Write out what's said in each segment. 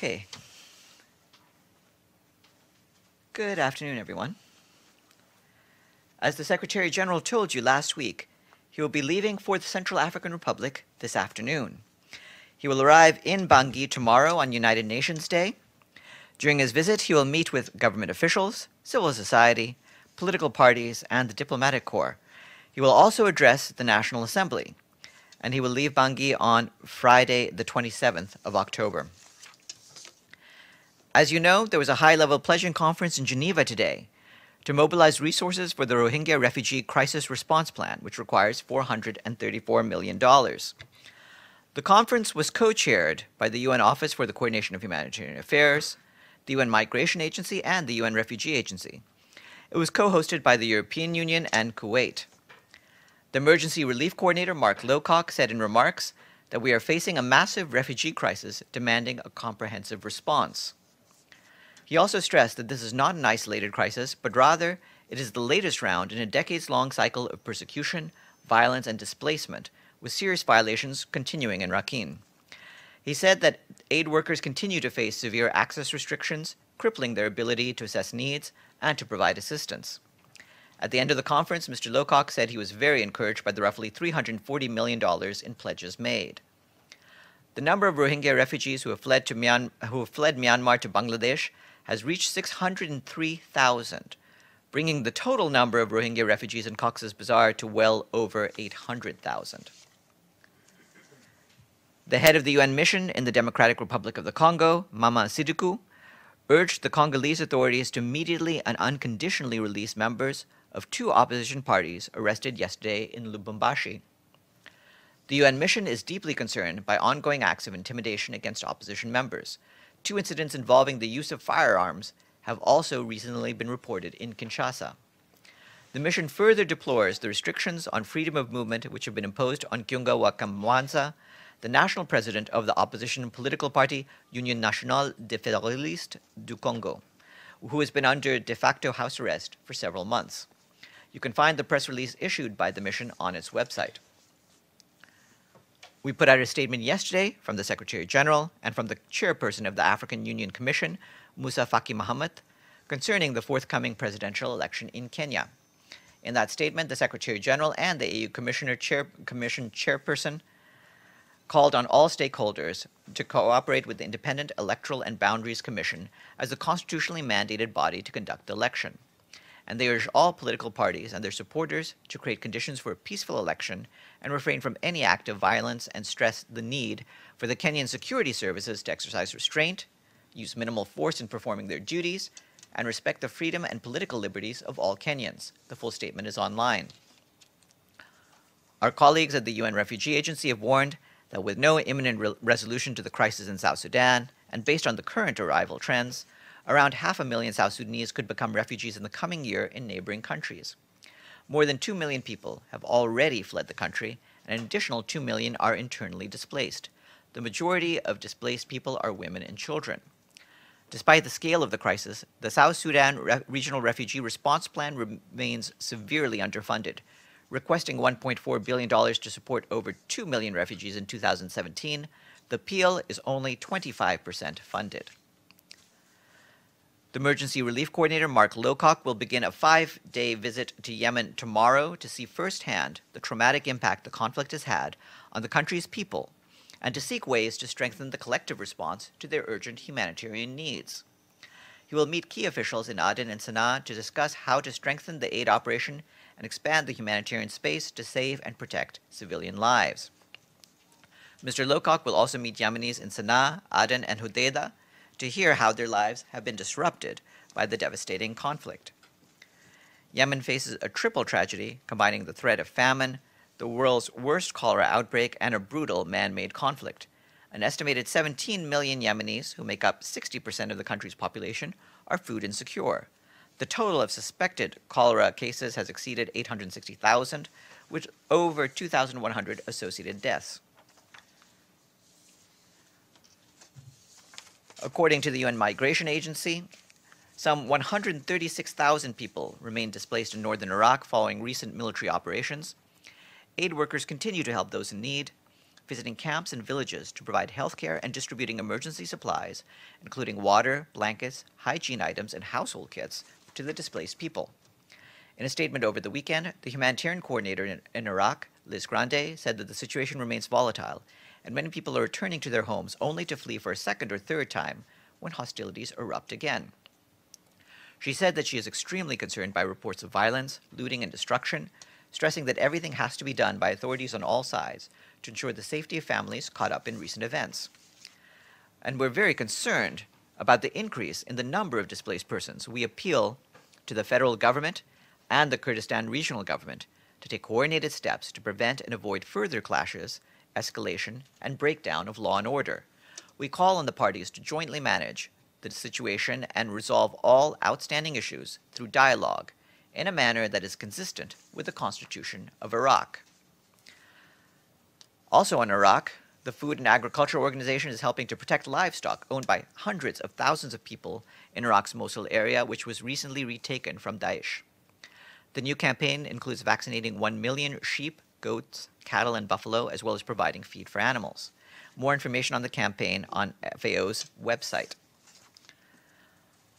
Okay. Good afternoon, everyone. As the Secretary General told you last week, he will be leaving for the Central African Republic this afternoon. He will arrive in Bangui tomorrow on United Nations Day. During his visit, he will meet with government officials, civil society, political parties, and the diplomatic corps. He will also address the National Assembly, and he will leave Bangui on Friday, the 27th of October. As you know, there was a high-level pledging conference in Geneva today to mobilize resources for the Rohingya refugee crisis response plan, which requires $434 million. The conference was co-chaired by the UN Office for the Coordination of Humanitarian Affairs, the UN Migration Agency, and the UN Refugee Agency. It was co-hosted by the European Union and Kuwait. The Emergency Relief Coordinator, Mark Lowcock, said in remarks that we are facing a massive refugee crisis demanding a comprehensive response. He also stressed that this is not an isolated crisis, but rather it is the latest round in a decades-long cycle of persecution, violence, and displacement, with serious violations continuing in Rakhine. He said that aid workers continue to face severe access restrictions, crippling their ability to assess needs and to provide assistance. At the end of the conference, Mr. Lowcock said he was very encouraged by the roughly $340 million in pledges made. The number of Rohingya refugees who have fled Myanmar to Bangladesh has reached 603,000, bringing the total number of Rohingya refugees in Cox's Bazar to well over 800,000. The head of the UN mission in the Democratic Republic of the Congo, Mama Sidikou, urged the Congolese authorities to immediately and unconditionally release members of two opposition parties arrested yesterday in Lubumbashi. The UN mission is deeply concerned by ongoing acts of intimidation against opposition members. Two incidents involving the use of firearms have also recently been reported in Kinshasa. The mission further deplores the restrictions on freedom of movement which have been imposed on Kyunga Wakamwanza, the national president of the opposition political party Union Nationale des Fédéralistes du Congo, who has been under de facto house arrest for several months. You can find the press release issued by the mission on its website. We put out a statement yesterday from the Secretary General and from the chairperson of the African Union Commission, Musa Faki Mahamat, concerning the forthcoming presidential election in Kenya. In that statement, the Secretary General and the AU Commission chairperson called on all stakeholders to cooperate with the Independent Electoral and Boundaries Commission as the constitutionally mandated body to conduct the election. And they urge all political parties and their supporters to create conditions for a peaceful election and refrain from any act of violence, and stress the need for the Kenyan security services to exercise restraint, use minimal force in performing their duties, and respect the freedom and political liberties of all Kenyans. The full statement is online. Our colleagues at the UN Refugee Agency have warned that with no imminent resolution to the crisis in South Sudan, and based on the current arrival trends, around 500,000 South Sudanese could become refugees in the coming year in neighboring countries. More than 2 million people have already fled the country, and an additional 2 million are internally displaced. The majority of displaced people are women and children. Despite the scale of the crisis, the South Sudan Regional Refugee Response Plan remains severely underfunded, requesting $1.4 billion to support over 2 million refugees in 2017. The PEAL is only 25% funded. The Emergency Relief Coordinator, Mark Lowcock, will begin a 5-day visit to Yemen tomorrow to see firsthand the traumatic impact the conflict has had on the country's people and to seek ways to strengthen the collective response to their urgent humanitarian needs. He will meet key officials in Aden and Sana'a to discuss how to strengthen the aid operation and expand the humanitarian space to save and protect civilian lives. Mr. Lowcock will also meet Yemenis in Sana'a, Aden, and Hodeidah to hear how their lives have been disrupted by the devastating conflict. Yemen faces a triple tragedy, combining the threat of famine, the world's worst cholera outbreak, and a brutal man-made conflict. An estimated 17 million Yemenis, who make up 60% of the country's population, are food insecure. The total of suspected cholera cases has exceeded 860,000, with over 2,100 associated deaths. According to the UN Migration Agency, some 136,000 people remain displaced in northern Iraq following recent military operations. Aid workers continue to help those in need. visiting camps and villages to provide healthcare and distributing emergency supplies, including water, blankets, hygiene items, and household kits, to the displaced people. In a statement over the weekend, the humanitarian coordinator in Iraq, Liz Grande, said that the situation remains volatile, and many people are returning to their homes only to flee for a second or third time when hostilities erupt again. She said that she is extremely concerned by reports of violence, looting, and destruction, stressing that everything has to be done by authorities on all sides to ensure the safety of families caught up in recent events. And we're very concerned about the increase in the number of displaced persons. We appeal to the federal government and the Kurdistan regional government to take coordinated steps to prevent and avoid further clashes, escalation, and breakdown of law and order. We call on the parties to jointly manage the situation and resolve all outstanding issues through dialogue in a manner that is consistent with the Constitution of Iraq. Also in Iraq, the Food and Agriculture Organization is helping to protect livestock owned by hundreds of thousands of people in Iraq's Mosul area, which was recently retaken from Daesh. The new campaign includes vaccinating 1 million sheep, goats, cattle, and buffalo, as well as providing feed for animals. More information on the campaign on FAO's website.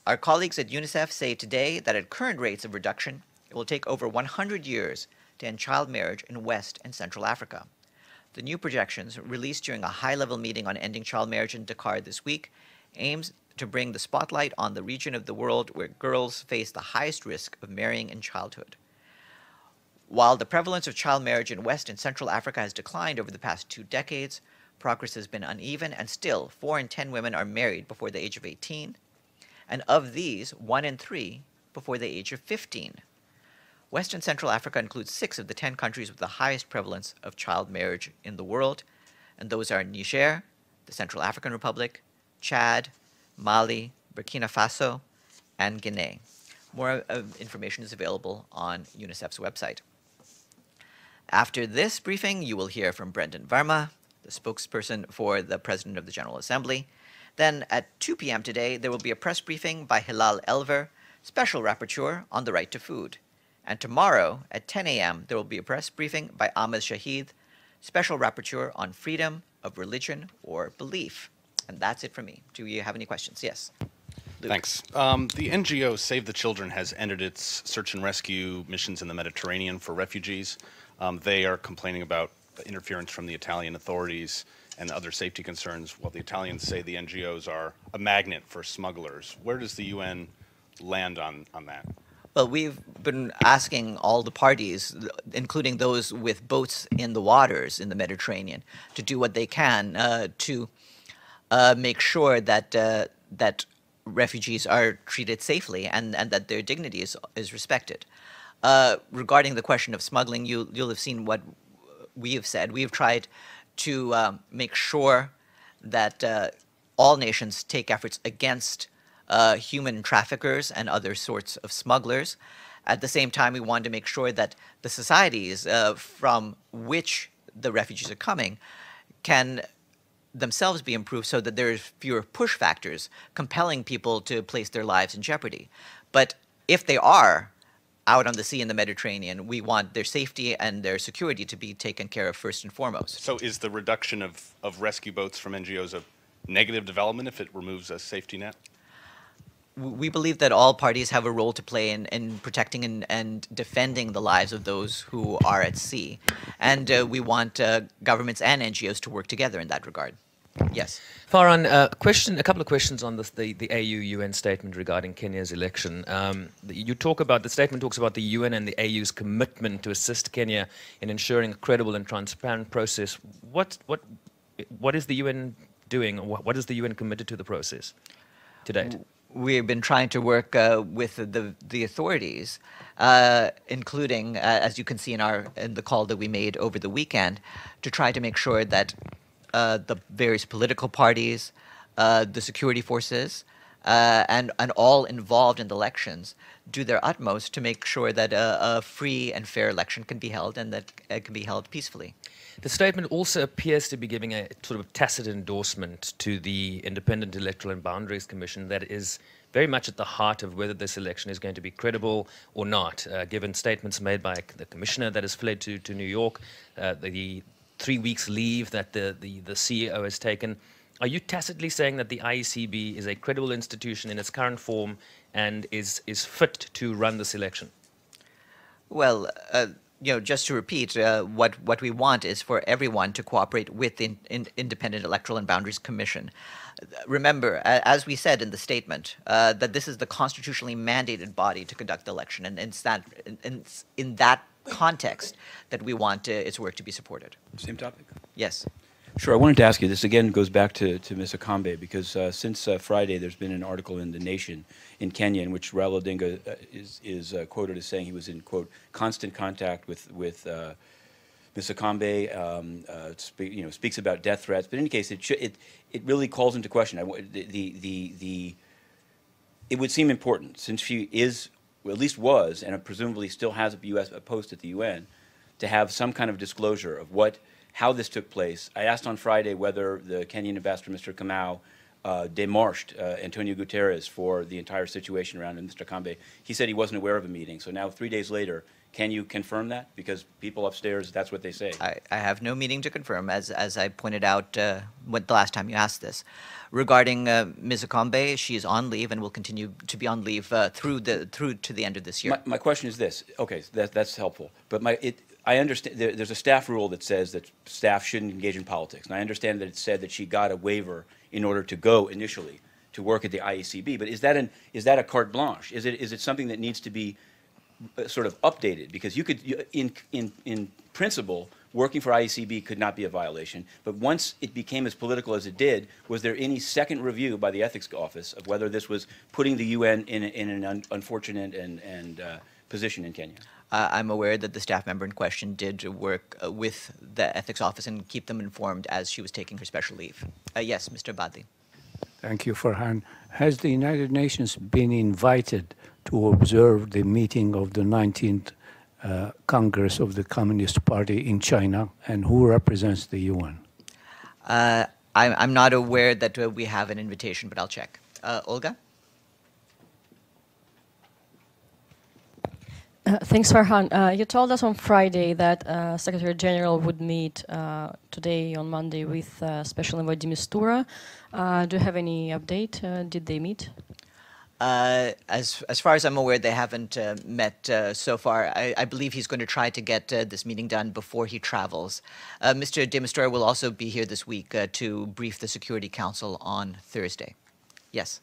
Our colleagues at UNICEF say today that at current rates of reduction, it will take over 100 years to end child marriage in West and Central Africa. The new projections, released during a high-level meeting on ending child marriage in Dakar this week, aims to bring the spotlight on the region of the world where girls face the highest risk of marrying in childhood. While the prevalence of child marriage in West and Central Africa has declined over the past 2 decades, progress has been uneven, and still 4 in 10 women are married before the age of 18, and of these, 1 in 3 before the age of 15. West and Central Africa includes 6 of the 10 countries with the highest prevalence of child marriage in the world, and those are Niger, the Central African Republic, Chad, Mali, Burkina Faso, and Guinea. More information is available on UNICEF's website. After this briefing, you will hear from Brendan Verma, the spokesperson for the President of the General Assembly. Then at 2 p.m. today, there will be a press briefing by Hilal Elver, Special Rapporteur on the Right to Food. And tomorrow at 10 a.m., there will be a press briefing by Ahmed Shahid, Special Rapporteur on Freedom of Religion or Belief. And that's it for me. Do you have any questions? Yes. Luke. Thanks. The NGO Save the Children has ended its search and rescue missions in the Mediterranean for refugees. They are complaining about interference from the Italian authorities and other safety concerns, while the Italians say the NGOs are a magnet for smugglers. Where does the UN land on that? Well, we've been asking all the parties, including those with boats in the waters in the Mediterranean, to do what they can to make sure that that refugees are treated safely and that their dignity is respected. Regarding the question of smuggling, you'll have seen what we have said. We have tried to make sure that all nations take efforts against human traffickers and other sorts of smugglers. At the same time, we want to make sure that the societies from which the refugees are coming can themselves be improved so that there is fewer push factors compelling people to place their lives in jeopardy. But if they are out on the sea in the Mediterranean, we want their safety and their security to be taken care of first and foremost. So is the reduction of rescue boats from NGOs a negative development if it removes a safety net? We believe that all parties have a role to play in protecting and defending the lives of those who are at sea. And we want governments and NGOs to work together in that regard. Yes. Farhan, a couple of questions on the AU-UN statement regarding Kenya's election. The statement talks about the UN and the AU's commitment to assist Kenya in ensuring a credible and transparent process. What is the UN doing? What is the UN committed to the process to date? We've been trying to work with the authorities, including, as you can see in the call that we made over the weekend, to try to make sure that the various political parties, the security forces, and all involved in the elections do their utmost to make sure that a free and fair election can be held and that it can be held peacefully. The statement also appears to be giving a sort of tacit endorsement to the Independent Electoral and Boundaries Commission that is very much at the heart of whether this election is going to be credible or not, given statements made by the commissioner that has fled to New York, the 3 weeks leave that the CEO has taken. Are you tacitly saying that the IECB is a credible institution in its current form and is fit to run this election? Well, just to repeat, what we want is for everyone to cooperate with the Independent Electoral and Boundaries Commission. Remember, as we said in the statement, that this is the constitutionally mandated body to conduct the election, and it's in that context that we want its work to be supported. Same topic? Yes. Sure. I wanted to ask you, this again goes back to Ms. Akambe, because since Friday there's been an article in The Nation in Kenya in which Raila Odinga is quoted as saying he was in, quote, constant contact with Ms. Akambe, speaks about death threats. But in any case, it really calls into question. It would seem important, since she is, or at least was, and presumably still has a post at the UN, to have some kind of disclosure of how this took place. I asked on Friday whether the Kenyan ambassador, Mr. Kamau, demarched Antonio Guterres for the entire situation around Mr. Akambe. He said he wasn't aware of a meeting. So now, 3 days later, can you confirm that? Because people upstairs, that's what they say. I have no meeting to confirm, as I pointed out the last time you asked this. Regarding Ms. Akambe, she is on leave and will continue to be on leave through to the end of this year. My question is this. Okay, that's helpful. But I understand there's a staff rule that says that staff shouldn't engage in politics. And I understand that it said that she got a waiver in order to go initially to work at the IECB. But is that a carte blanche? Is it something that needs to be sort of updated? Because you could, in principle, working for IECB could not be a violation. But once it became as political as it did, was there any second review by the ethics office of whether this was putting the UN in an unfortunate and position in Kenya? I'm aware that the staff member in question did work with the ethics office and keep them informed as she was taking her special leave. Yes, Mr. Badli. Thank you, Farhan. Has the United Nations been invited to observe the meeting of the 19th Congress of the Communist Party in China, and who represents the UN? I'm not aware that we have an invitation, but I'll check. Olga? Thanks, Farhan. You told us on Friday that Secretary General would meet today on Monday with Special Envoy de Mistura. Do you have any update? Did they meet? As far as I'm aware, they haven't met so far. I believe he's going to try to get this meeting done before he travels. Mr. de Mistura will also be here this week to brief the Security Council on Thursday. Yes.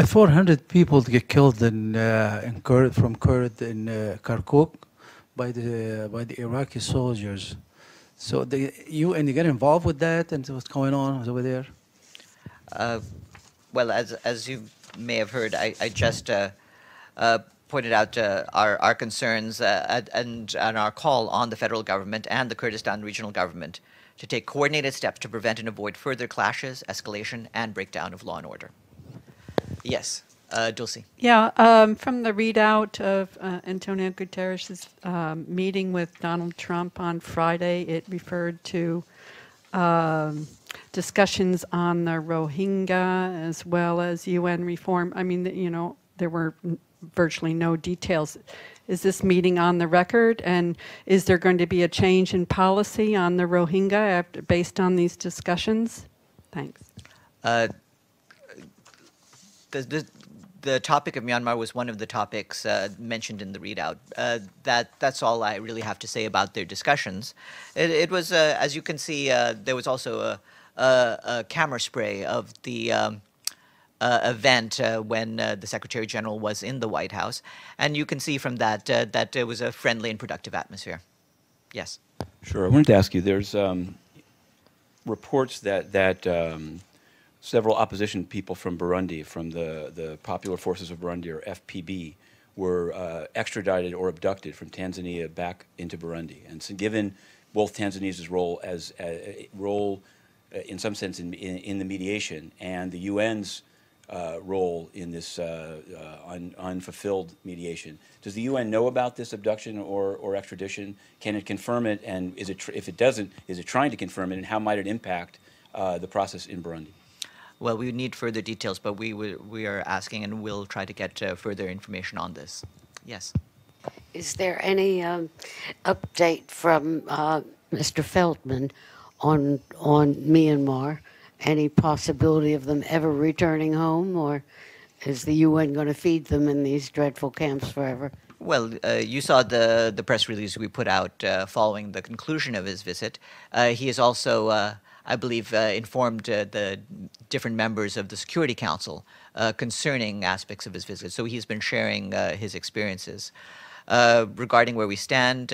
400 people get killed from Kurd in Kirkuk by the Iraqi soldiers. So the UN get involved with that and what's going on over there? Well, as you may have heard, I just pointed out our concerns and our call on the federal government and the Kurdistan regional government to take coordinated steps to prevent and avoid further clashes, escalation, and breakdown of law and order. Yes, Dulcie. Yeah, from the readout of Antonio Guterres' meeting with Donald Trump on Friday, it referred to discussions on the Rohingya as well as UN reform. I mean, there were virtually no details. Is this meeting on the record, and is there going to be a change in policy on the Rohingya based on these discussions? Thanks. The topic of Myanmar was one of the topics mentioned in the readout. That's all I really have to say about their discussions. It was, as you can see, there was also a camera spray of the event when the Secretary General was in the White House, and you can see from that that it was a friendly and productive atmosphere. Yes. Sure. I wanted to ask you. There's reports that several opposition people from Burundi, from the Popular Forces of Burundi, or FPB, were extradited or abducted from Tanzania back into Burundi. And so given both Tanzania's role in some sense in the mediation and the UN's role in this unfulfilled mediation, does the UN know about this abduction or extradition? Can it confirm it? And if it doesn't, is it trying to confirm it? And how might it impact the process in Burundi? Well, we would need further details, but we are asking and we'll try to get further information on this. Yes. Is there any update from Mr. Feldman on Myanmar? Any possibility of them ever returning home, or is the UN going to feed them in these dreadful camps forever? Well, you saw the press release we put out following the conclusion of his visit. He has also, I believe, informed the different members of the Security Council concerning aspects of his visit. So he's been sharing his experiences. Regarding where we stand,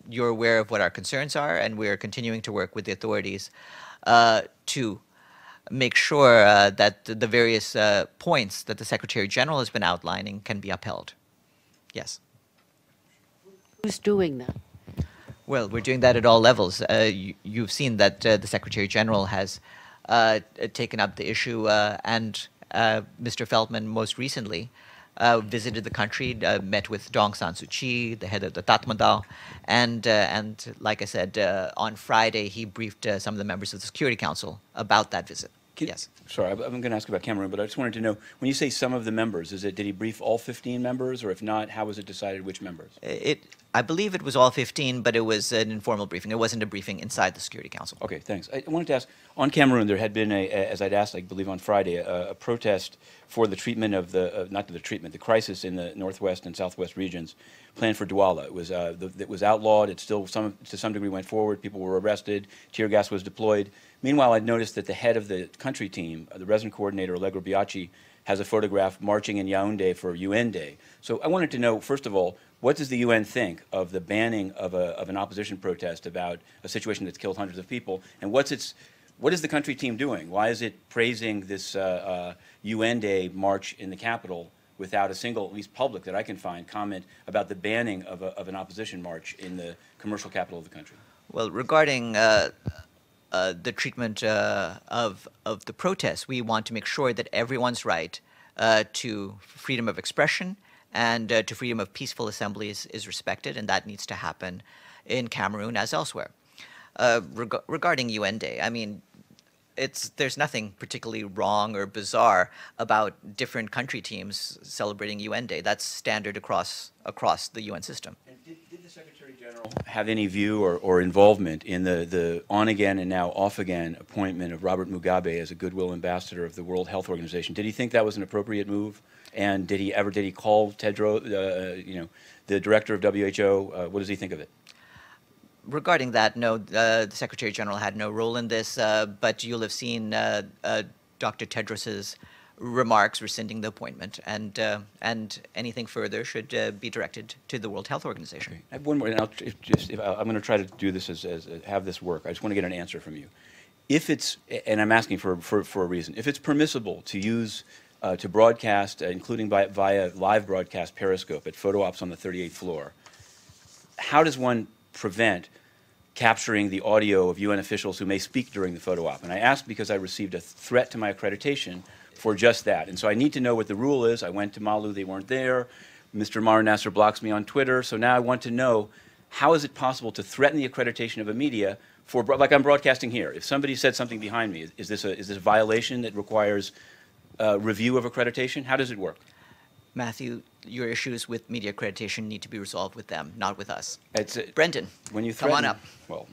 you're aware of what our concerns are, and we're continuing to work with the authorities to make sure that the various points that the Secretary General has been outlining can be upheld. Yes. Who's doing that? Well, we're doing that at all levels. You've seen that the Secretary General has taken up the issue, and Mr. Feldman most recently visited the country, met with Aung San Suu Kyi, the head of the Tatmadaw, and like I said, on Friday he briefed some of the members of the Security Council about that visit. Yes. Sorry, I'm going to ask about Cameroon, but I just wanted to know, when you say some of the members, did he brief all 15 members, or if not, how was it decided which members? I believe it was all 15, but it was an informal briefing. It wasn't a briefing inside the Security Council. Okay, thanks. I wanted to ask, on Cameroon, there had been, as I'd asked, I believe on Friday, a protest for the treatment of the crisis in the northwest and southwest regions planned for Douala. It was outlawed. It still, to some degree, went forward. People were arrested. Tear gas was deployed. Meanwhile, I'd noticed that the head of the country team, the resident coordinator, Allegra Biachi, has a photograph marching in Yaoundé for UN Day. So I wanted to know, first of all, what does the UN think of the banning of an opposition protest about a situation that's killed hundreds of people? And what is the country team doing? Why is it praising this UN Day march in the capital without a single, at least public, that I can find, comment about the banning of an opposition march in the commercial capital of the country? Well, regarding the treatment of the protests, we want to make sure that everyone's right to freedom of expression and to freedom of peaceful assemblies is respected, and that needs to happen in Cameroon as elsewhere. Regarding UN Day, I mean, there's nothing particularly wrong or bizarre about different country teams celebrating UN Day. That's standard across the UN system. And did the Secretary General have any view or involvement in the on-again and now off-again appointment of Robert Mugabe as a goodwill ambassador of the World Health Organization? Did he think that was an appropriate move? And did he call Tedros, the director of WHO? What does he think of it? Regarding that, no, the Secretary General had no role in this, but you'll have seen Dr. Tedros's remarks rescinding the appointment, and anything further should be directed to the World Health Organization. Okay. I have one more, and I'm going to try to do this as have this work. I just want to get an answer from you. If it's, and I'm asking for a reason, if it's permissible to use to broadcast, including via live broadcast Periscope at photo ops on the 38th floor, how does one prevent capturing the audio of UN officials who may speak during the photo op? And I asked because I received a threat to my accreditation for just that. And so I need to know what the rule is. I went to Malu, they weren't there. Mr. Mara Nasser blocks me on Twitter. So now I want to know, how is it possible to threaten the accreditation of a media for, like I'm broadcasting here? If somebody said something behind me, is this a violation that requires review of accreditation? How does it work? Matthew, your issues with media accreditation need to be resolved with them, not with us. It's, Brendan, when you come on threaten- up. Well,